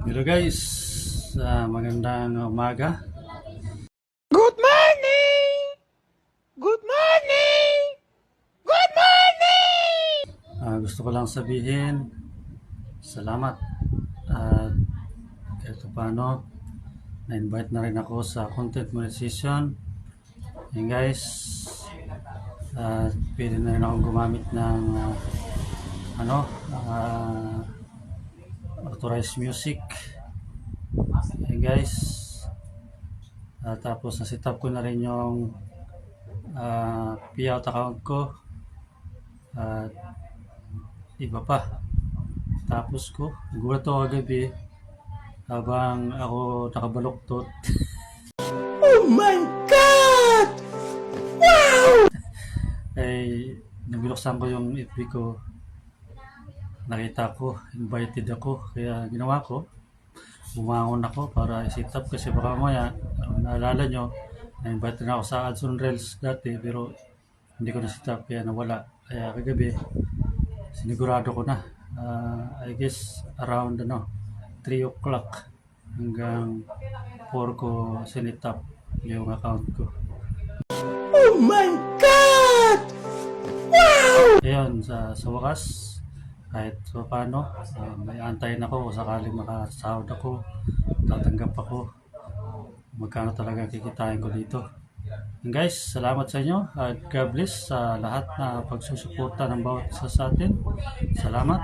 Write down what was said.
Hello guys, magandang umaga. Good morning! Good morning! Good morning! Gusto ko lang sabihin, salamat at kahit paano, na-invite na rin ako sa content monetization. Yan guys, pwede na rin akong gumamit ng authorized music. Yan guys, tapos na-set up ko na rin yung payout account ko at iba pa. Tapos ko, nagulat ako kagabi habang ako nakabaluktot. Oh my God! Wow! Ay nabinuksan ko yung FB ko, nakita ko, invited ako, kaya ginawa ko, bumangon ako para i-set up kasi baka mamaya, naalala nyo, na-invite na ako sa Ads on Reels dati pero hindi ko na-set up kaya nawala. Kaya kagabi, sinigurado ko na, I guess around 3 o'clock hanggang 4 ko sinet up yung account ko. Oh my God! Wow! Ayun, sa wakas, kahit so paano, may antayin ako kung sakaling makasahod ako, tatanggap ako, magkano talaga kikitain ko dito. And guys, salamat sa inyo at God bless sa lahat na pagsusuporta ng bawat isa sa atin. Salamat.